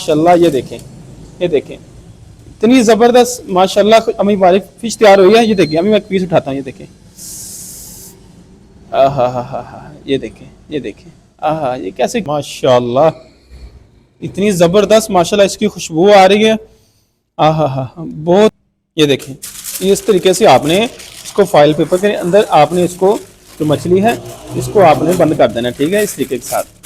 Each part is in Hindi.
माशाल्लाह ये देखें, ये देखें इतनी ज़बरदस्त माशाल्लाह अम्मी हमारी फिश तैयार हुई है। ये देखें, अभी मैं पीस उठाता हूँ, ये देखें, आहा हा हा हा, ये देखें, ये देखें, आहा ये कैसे माशाल्लाह इतनी ज़बरदस्त माशाल्लाह इसकी खुशबू आ रही है। आहा हा बहुत। ये देखें, इस तरीके से आपने इसको फॉइल पेपर के अंदर आपने इसको जो मछली है इसको आपने बंद कर देना, ठीक है, इस तरीके के साथ।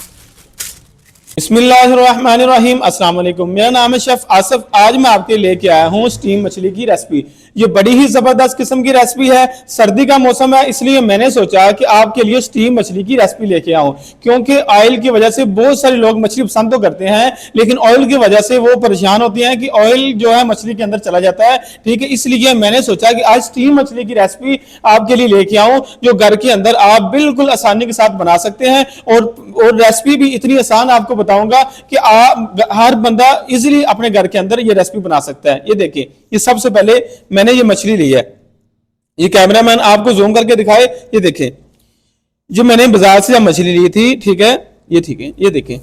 बिस्मिल्लाहिर्रहमानिर्रहीम, अस्सलाम वालेकुम। मेरा नाम है शेफ आसिफ। आज मैं आपके लेके आया हूँ स्टीम मछली की रेसिपी। ये बड़ी ही जबरदस्त किस्म की रेसिपी है। सर्दी का मौसम है, इसलिए मैंने सोचा कि आपके लिए स्टीम मछली की रेसिपी लेके आऊं, क्योंकि ऑयल की वजह से बहुत सारे लोग मछली पसंद तो करते हैं, लेकिन ऑयल की वजह से वो परेशान होते हैं कि ऑयल जो है मछली के अंदर चला जाता है, ठीक है। इसलिए मैंने सोचा कि आज स्टीम मछली की रेसिपी आपके लिए लेके आऊं, जो घर के अंदर आप बिल्कुल आसानी के साथ बना सकते हैं। और रेसिपी भी इतनी आसान आपको बताऊंगा कि हर बंदा इजीली अपने घर के अंदर ये रेसिपी बना सकता है। ये देखिए, ये सबसे पहले मैंने ये मछली ली है, ये कैमरामैन आपको जूम करके दिखाए। ये देखें, जो मैंने बाजार से मछली ली थी, ठीक है, ये ठीक है, ये देखें।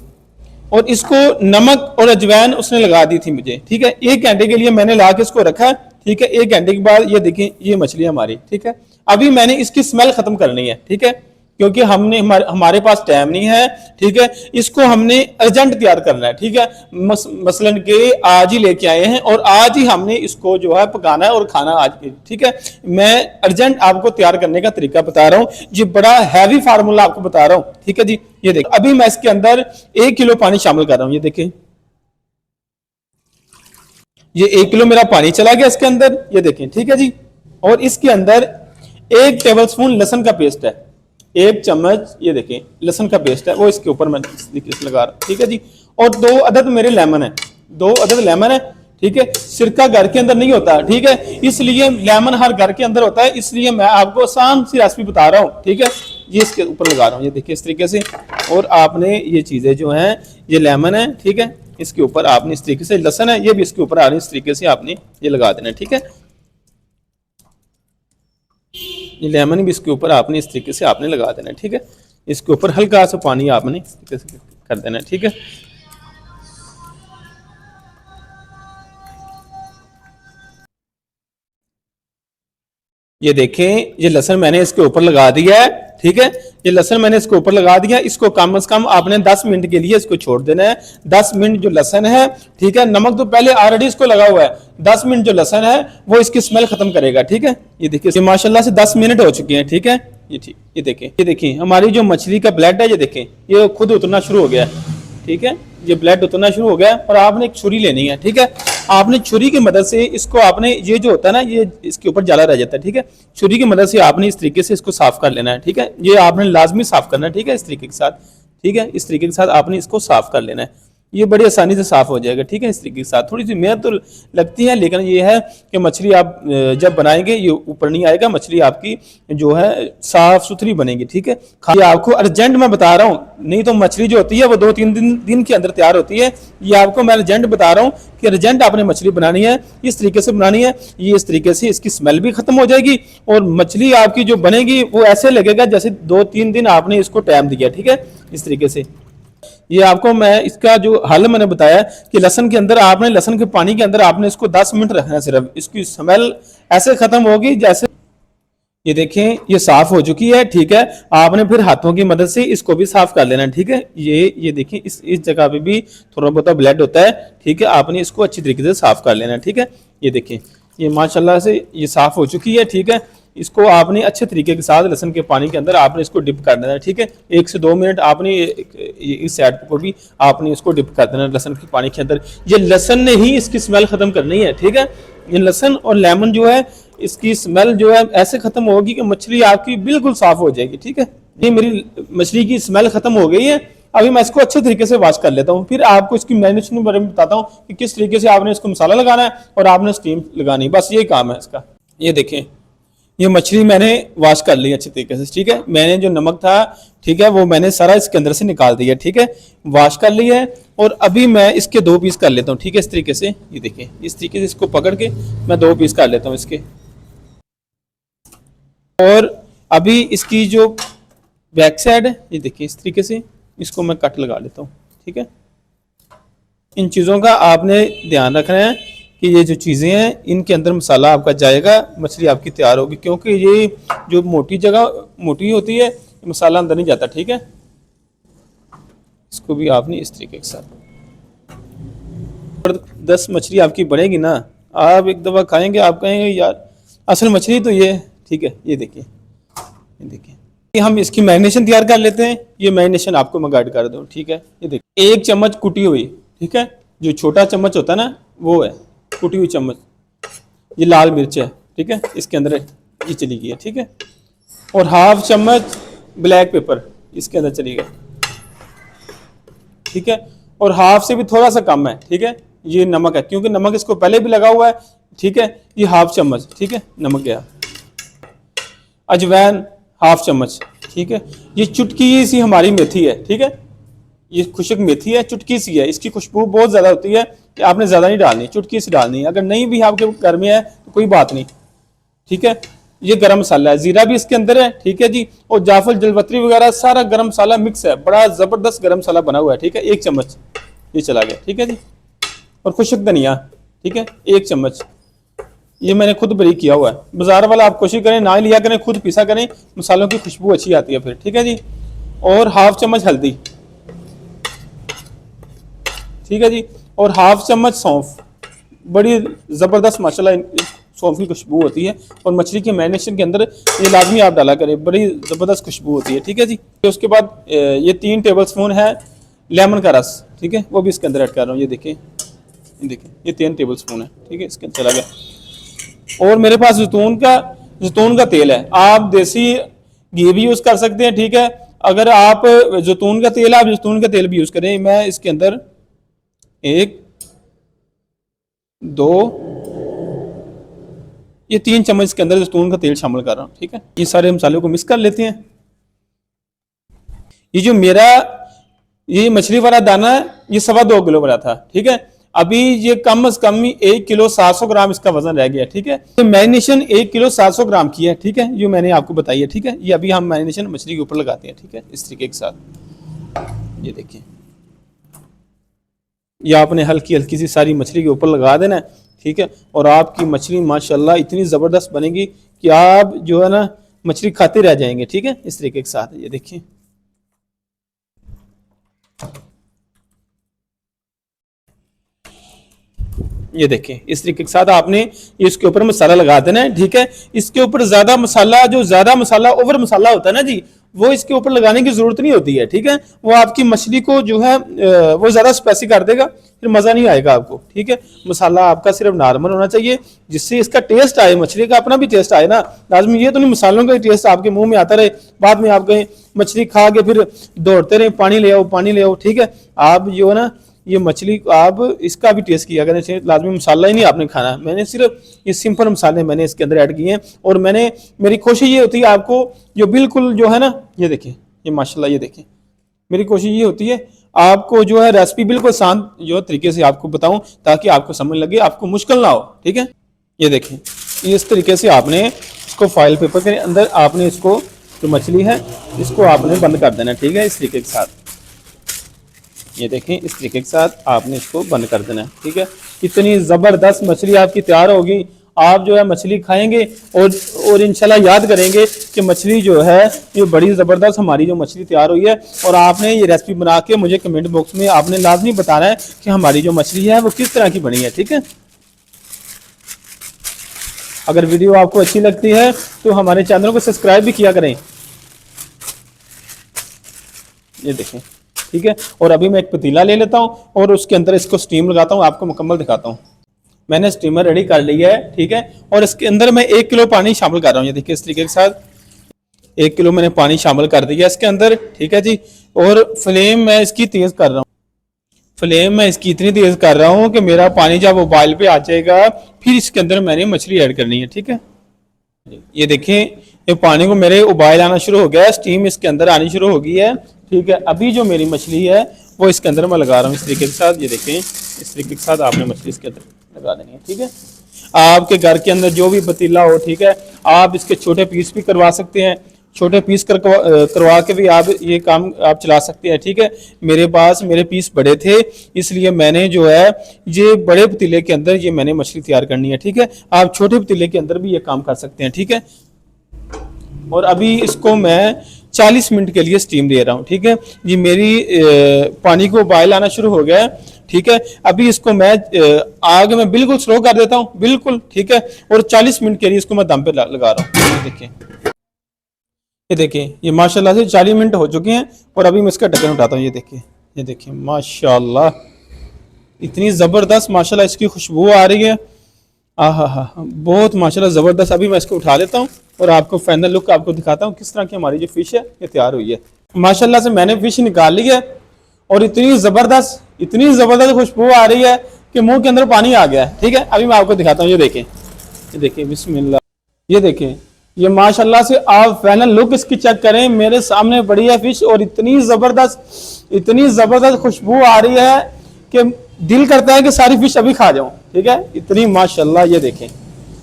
और इसको नमक और अजवाइन उसने लगा दी थी मुझे, ठीक है। 1 घंटे के लिए मैंने ला के इसको रखा, ठीक है। 1 घंटे के बाद ये देखें, ये मछली हमारी, ठीक है। अभी मैंने इसकी स्मेल खत्म करनी है, ठीक है, क्योंकि हमारे पास टाइम नहीं है, ठीक है। इसको हमने अर्जेंट तैयार करना है, ठीक है। मसलन के आज ही लेके आए हैं और आज ही हमने इसको जो है पकाना है और खाना आज, ठीक है। मैं अर्जेंट आपको तैयार करने का तरीका बता रहा हूं, ये बड़ा हैवी फार्मूला आपको बता रहा हूं, ठीक है जी। ये देखिए, अभी मैं इसके अंदर 1 किलो पानी शामिल कर रहा हूं। ये देखिए, ये 1 किलो मेरा पानी चला गया इसके अंदर, ये देखें, ठीक है जी। और इसके अंदर 1 टेबल स्पून लहसुन का पेस्ट है, 1 चम्मच, ये देखें, लहसुन का पेस्ट है, वो इसके ऊपर मैं लगा रहा, ठीक है जी। और 2 अदद मेरे लेमन है, 2 अदद लेमन है, ठीक है। सिरका घर के अंदर नहीं होता, ठीक है, इसलिए लेमन हर घर के अंदर होता है, इसलिए मैं आपको आसान सी रेसिपी बता रहा हूँ, ठीक है। ये इसके ऊपर लगा रहा हूँ, ये देखिए, इस तरीके से। और आपने ये चीजें जो हैं, ये लेमन है, ठीक है, इसके ऊपर आपने इस तरीके से, लहसुन है, ये भी इसके ऊपर आपने इस तरीके से आपने ये लगा देना, ठीक है। ये लेमन भी इसके ऊपर आपने इस तरीके से आपने लगा देना, ठीक है। इसके ऊपर हल्का सा पानी आपने इस तरीके से कर देना, ठीक है। ये देखें, ये लहसुन मैंने इसके ऊपर लगा दिया है, ठीक है। ये लहसुन मैंने इसके ऊपर लगा दिया, इसको कम से कम आपने 10 मिनट के लिए इसको छोड़ देना है। 10 मिनट जो लहसुन है, ठीक है, नमक तो पहले ऑलरेडी इसको लगा हुआ है, 10 मिनट जो लहसुन है वो इसकी स्मेल खत्म करेगा, ठीक है। ये देखिए, माशाल्लाह से 10 मिनट हो चुके हैं, ठीक है। ये ठीक, ये देखें, ये देखिए, हमारी जो मछली का ब्लड है, ये देखें, ये खुद उतरना शुरू हो गया है, ठीक है। ये ब्लड उतरना शुरू हो गया और आपने एक छुरी लेनी है, ठीक है। आपने छुरी की मदद से इसको आपने, ये जो होता है ना, ये इसके ऊपर जाला रह जाता है, ठीक है। छुरी की मदद से आपने इस तरीके से इसको साफ कर लेना है, ठीक है। ये आपने लाजमी साफ करना है, ठीक है, इस तरीके के साथ, ठीक है। इस तरीके के साथ आपने इसको साफ कर लेना है, ये बड़ी आसानी से साफ हो जाएगा, ठीक है। इस तरीके के साथ थोड़ी सी मेहनत तो लगती है, लेकिन ये है कि मछली आप जब बनाएंगे ये ऊपर नहीं आएगा, मछली आपकी जो है साफ सुथरी बनेगी, ठीक है। ये आपको अर्जेंट मैं बता रहा हूँ, नहीं तो मछली जो होती है वो 2-3 दिन के अंदर तैयार होती है। ये आपको मैं अर्जेंट बता रहा हूँ कि अर्जेंट आपने मछली बनानी है, इस तरीके से बनानी है। ये इस तरीके से इसकी स्मेल भी खत्म हो जाएगी और मछली आपकी जो बनेगी वो ऐसे लगेगा जैसे 2-3 दिन आपने इसको टाइम दिया, ठीक है, इस तरीके से। ये आपको मैं इसका जो हल मैंने बताया कि लहसुन के अंदर आपने, लहसुन के पानी के अंदर आपने इसको 10 मिनट रखना है सिर्फ, इसकी स्मेल ऐसे खत्म होगी जैसे, ये देखें, ये साफ हो चुकी है, ठीक है। आपने फिर हाथों की मदद से इसको भी साफ कर लेना है, ठीक है। ये देखें, इस जगह पे भी थोड़ा बहुत ब्लड होता है, ठीक है। आपने इसको अच्छी तरीके से साफ कर लेना है, ठीक है। ये देखें, ये माशाल्लाह से ये साफ हो चुकी है, ठीक है। इसको आपने अच्छे तरीके के साथ लहसुन के पानी के अंदर आपने इसको डिप कर देना है, ठीक है। 1 से 2 मिनट आपने इस साइड को भी आपने इसको डिप कर देना है लहसुन के पानी के अंदर। ये लहसुन ने ही इसकी स्मेल खत्म करनी है, ठीक है। ये लहसुन और लेमन जो है, इसकी स्मेल जो है ऐसे खत्म होगी कि मछली आपकी बिल्कुल साफ हो जाएगी, ठीक है। ये मेरी मछली की स्मेल खत्म हो गई है। अभी मैं इसको अच्छे तरीके से वॉश कर लेता हूँ, फिर आपको इसकी मैरिनेशन के बारे में बताता हूँ कि किस तरीके से आपने इसको मसाला लगाना है और आपने स्टीम लगानी है, बस ये काम है इसका। ये देखें, ये मछली मैंने वॉश कर ली अच्छे तरीके से, ठीक है। मैंने जो नमक था, ठीक है, वो मैंने सारा इसके अंदर से निकाल दिया, ठीक है, वॉश कर लिया है। और अभी मैं इसके 2 पीस कर लेता हूँ, ठीक है, इस तरीके से। ये देखिए, इस तरीके से इसको पकड़ के मैं 2 पीस कर लेता हूँ इसके। और अभी इसकी जो बैक साइड है, ये देखिए, इस तरीके से इसको मैं कट लगा लेता हूँ, ठीक है। इन चीज़ों का आपने ध्यान रखना है कि ये जो चीज़ें हैं इनके अंदर मसाला आपका जाएगा, मछली आपकी तैयार होगी। क्योंकि ये जो मोटी जगह मोटी होती है, मसाला अंदर नहीं जाता। ठीक है, इसको भी आपने इस तरीके के साथ, और 10 मछली आपकी बनेगी ना, आप एक दफ़ा खाएंगे आप कहेंगे यार असल मछली तो ये है। ठीक है, ये देखिए, ये देखिए, हम इसकी मैरिनेशन तैयार कर लेते हैं। ये मैरिनेशन आपको मैं गाइड कर दूँ। ठीक है, ये देखिए, 1 चम्मच कुटी हुई, ठीक है, जो छोटा चम्मच होता है ना वो है कुटी हुई चम्मच। ये लाल मिर्च है, ठीक है, इसके अंदर ये चली गई है। ठीक है, और 1/2 चम्मच ब्लैक पेपर इसके अंदर चली गई। ठीक है, और हाफ से भी थोड़ा सा कम है। ठीक है, ये नमक है, क्योंकि नमक इसको पहले भी लगा हुआ है। ठीक है, ये 1/2 चम्मच, ठीक है, नमक गया। अजवैन 1/2 चम्मच। ठीक है, ये चुटकी सी हमारी मेथी है। ठीक है, ये खुशक मेथी है, चुटकी सी है, इसकी खुशबू बहुत ज़्यादा होती है कि आपने ज़्यादा नहीं डालनी, चुटकी सी डालनी है। अगर नहीं भी आपके घर में है तो कोई बात नहीं। ठीक है, ये गरम मसाला है, जीरा भी इसके अंदर है। ठीक है जी, और जाफर जलपत्री वगैरह सारा गरम मसाला मिक्स है, बड़ा ज़बरदस्त गरम मसाला बना हुआ है। ठीक है, 1 चम्मच ये चला गया। ठीक है जी, और खुशक धनिया, ठीक है, 1 चम्मच, ये मैंने खुद बरीक किया हुआ है। बाजार वाला आप कोशिश करें ना लिया करें, खुद पिसा करें, मसालों की खुशबू अच्छी आती है फिर। ठीक है जी, और 1/2 चम्मच हल्दी। ठीक है जी, और 1/2 चम्मच सौंफ, बड़ी ज़बरदस्त माशाल्लाह सौंफ की खुशबू होती है। और मछली के मैरिनेशन के अंदर ये लाजमी आप डाला करें, बड़ी ज़बरदस्त खुशबू होती है। ठीक है जी, उसके बाद ये 3 टेबल स्पून है लेमन का रस। ठीक है, वो भी इसके अंदर ऐड कर रहा हूँ। ये देखिए, ये 3 टेबल स्पून है। ठीक है, इसके अंदर चला गया। और मेरे पास जैतून का तेल है, आप देसी घी भी यूज़ कर सकते हैं। ठीक है, अगर आप जैतून का तेल, आप जैतून का तेल भी यूज़ करें। मैं इसके अंदर 1, 2, ये 3 चम्मच के अंदर जैतून का तेल शामिल कर रहा हूँ। ठीक है, ये सारे मसालों को मिक्स कर लेते हैं। ये जो मेरा ये मछली वाला दाना है, ये 2.25 किलो वाला था। ठीक है, अभी ये कम से कम 1 किलो 700 ग्राम इसका वजन रह गया। ठीक है, तो मैरिनेशन 1 किलो 700 ग्राम की है। ठीक है, ये मैंने आपको बताई है। ठीक है, ये अभी हम मैरिनेशन मछली के ऊपर लगाते हैं। ठीक है, इस तरीके के साथ ये देखिए, ये आपने हल्की हल्की सी सारी मछली के ऊपर लगा देना है। ठीक है, और आपकी मछली माशाल्लाह इतनी ज़बरदस्त बनेगी कि आप जो है ना मछली खाते रह जाएंगे। ठीक है, इस तरीके के साथ ये देखिए, ये देखिए, इस तरीके के साथ आपने इसके ऊपर मसाला लगा देना है। ठीक है, इसके ऊपर ज़्यादा मसाला ओवर मसाला होता है ना जी, वो इसके ऊपर लगाने की जरूरत नहीं होती है। ठीक है, वो आपकी मछली को जो है वो ज़्यादा स्पाइसी कर देगा, फिर मज़ा नहीं आएगा आपको। ठीक है, मसाला आपका सिर्फ नॉर्मल होना चाहिए, जिससे इसका टेस्ट आए, मछली का अपना भी टेस्ट आए ना। लाजमी ये तो नहीं मसालों का टेस्ट आपके मुंह में आता रहे, बाद में आप गए मछली खा के फिर दौड़ते रहे पानी ले आओ, पानी ले आओ। ठीक है, आप जो है ना ये मछली आप इसका भी टेस्ट किया करें, लाजमी मसाला ही नहीं आपने खाना। मैंने सिर्फ ये सिंपल मसाले मैंने इसके अंदर ऐड किए हैं। और मेरी कोशिश ये होती है आपको जो बिल्कुल जो है ना, ये देखिए, ये माशाल्लाह, ये देखिए, मेरी कोशिश ये होती है आपको जो है रेसिपी बिल्कुल आसान जो तरीके से आपको बताऊं, ताकि आपको समझ लगे, आपको मुश्किल ना हो। ठीक है, ये देखिए, इस तरीके से आपने इसको फॉइल पेपर के अंदर आपने इसको जो मछली है इसको आपने बंद कर देना। ठीक है, इस तरीके के साथ ये देखें, इस तरीके के साथ आपने इसको बंद कर देना है। ठीक है, इतनी ज़बरदस्त मछली आपकी तैयार होगी, आप जो है मछली खाएंगे और इंशाल्लाह याद करेंगे कि मछली जो है ये बड़ी ज़बरदस्त हमारी जो मछली तैयार हुई है। और आपने ये रेसिपी बना के मुझे कमेंट बॉक्स में आपने लाजमी बताना है कि हमारी जो मछली है वो किस तरह की बनी है। ठीक है, अगर वीडियो आपको अच्छी लगती है तो हमारे चैनल को सब्सक्राइब भी किया करें। ये देखें, ठीक है, और अभी मैं एक पतीला ले लेता हूँ और उसके अंदर इसको स्टीम लगाता हूँ, आपको मुकम्मल दिखाता हूँ। मैंने स्टीमर रेडी कर लिया है। ठीक है, और इसके अंदर मैं 1 किलो पानी शामिल कर रहा हूँ। ये देखिए, इस तरीके के साथ 1 किलो मैंने पानी शामिल कर दिया इसके अंदर। ठीक है जी, और फ्लेम मैं इसकी तेज कर रहा हूँ। फ्लेम मैं इसकी इतनी तेज कर रहा हूँ कि मेरा पानी जब उबाल पे आ जाएगा फिर इसके अंदर मैंने मछली ऐड करनी है। ठीक है, ये देखें, ये पानी को मेरे उबाल आना शुरू हो गया है, स्टीम इसके अंदर आनी शुरू हो गई है। ठीक है, अभी जो मेरी मछली है वो इसके अंदर मैं लगा रहा हूँ इस तरीके के साथ। ये देखें, इस तरीके के साथ आपने मछली इसके अंदर लगा देनी है। ठीक है, आपके घर के अंदर जो भी पतीला हो, ठीक है, आप इसके छोटे पीस भी करवा सकते हैं छोटे पीस करवा के भी आप ये काम आप चला सकते हैं, ठीक है। मेरे पीस बड़े थे, इसलिए मैंने जो है ये बड़े पतीले के अंदर ये मैंने मछली तैयार करनी है, ठीक है। आप छोटे पतीले के अंदर भी ये काम कर सकते हैं, ठीक है। और अभी इसको मैं 40 मिनट के लिए स्टीम दे रहा हूँ, ठीक है। ये मेरी पानी को बॉयल आना शुरू हो गया है, ठीक है। अभी इसको मैं आग में बिल्कुल स्लो कर देता हूँ, बिल्कुल, ठीक है। और 40 मिनट के लिए इसको मैं दम पे लगा रहा हूँ। देखिए, ये देखिए, ये माशाल्लाह से 40 मिनट हो चुके हैं और अभी मैं इसका ढक्कन उठाता हूँ। ये देखिए माशाल्लाह, इतनी ज़बरदस्त माशाल्लाह इसकी खुशबू आ रही है। आहा, बहुत माशाल्लाह ज़बरदस्त। अभी मैं इसको उठा लेता हूँ और आपको फाइनल लुक आपको दिखाता हूँ किस तरह की हमारी जो फिश है ये तैयार हुई है। माशाल्लाह से मैंने फिश निकाल ली है और इतनी ज़बरदस्त खुशबू आ रही है कि मुंह के अंदर पानी आ गया है, ठीक है। अभी मैं आपको दिखाता हूँ। ये देखिए बिस्मिल्लाह, ये देखिए, ये माशाल्लाह से आप फाइनल लुक इसकी चेक करें। मेरे सामने पड़ी है फिश और इतनी ज़बरदस्त खुशबू आ रही है कि दिल करता है कि सारी फिश अभी खा जाऊं, ठीक है। इतनी माशाल्लाह, ये देखें,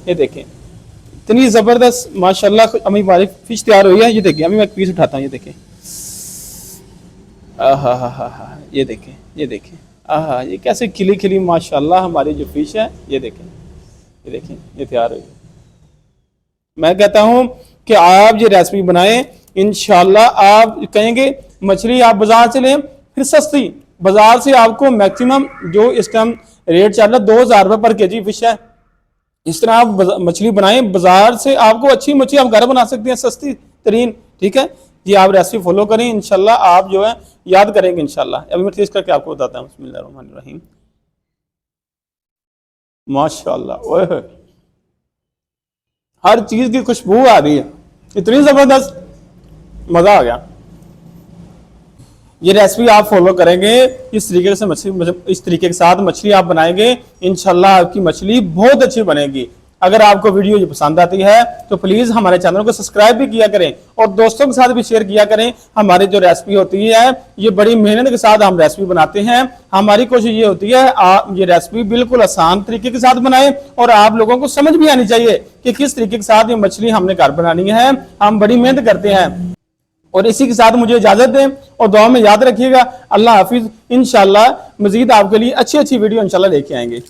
इतनी ज़बरदस्त माशाल्लाह अभी हमारी फिश तैयार हुई है। ये देखिए, अभी मैं एक पीस उठाता हूँ। ये देखें, आहा, ये देखें, आहा, ये कैसे खिली माशाल्लाह हमारी जो फिश है। ये देखें, ये तैयार हुई है। मैं कहता हूं कि आप ये रेसिपी बनाएं, इंशाल्लाह आप कहेंगे मछली आप बाजार से लें फिर सस्ती। बाजार से आपको मैक्सिमम जो इस टाइम रेट चल रहा है 2000 रुपये पर केजी फिश है। इस तरह आप मछली बनाएं, बाजार से आपको अच्छी मछली आप घर बना सकते हैं, सस्ती तरीन, ठीक है। ये आप रेसिपी फॉलो करें, इंशाल्लाह आप जो है याद करेंगे इंशाल्लाह। अभी मैं टेस्ट करके आपको बताता हूँ। बिस्मिल्लाहिर्रहमानिर्रहीम, माशाल्लाह, ओए हर चीज की खुशबू आ रही है, इतनी जबरदस्त, मजा आ गया। ये रेसिपी आप फॉलो करेंगे, इस तरीके के साथ मछली आप बनाएंगे, इंशाल्लाह आपकी मछली बहुत अच्छी बनेगी। अगर आपको वीडियो ये पसंद आती है तो प्लीज हमारे चैनल को सब्सक्राइब भी किया करें और दोस्तों के साथ भी शेयर किया करें। हमारी जो रेसिपी होती है ये बड़ी मेहनत के साथ हम रेसिपी बनाते हैं। हमारी कोशिश ये होती है आप ये रेसिपी बिल्कुल आसान तरीके के साथ बनाएं और आप लोगों को समझ भी आनी चाहिए कि किस तरीके के साथ ये मछली हमने घर बनानी है। हम बड़ी मेहनत करते हैं और इसी के साथ मुझे इजाजत दें और दुआ में याद रखिएगा। अल्लाह हाफिज। इंशाल्लाह मजीद आपके लिए अच्छी वीडियो इंशाल्लाह लेके आएंगे।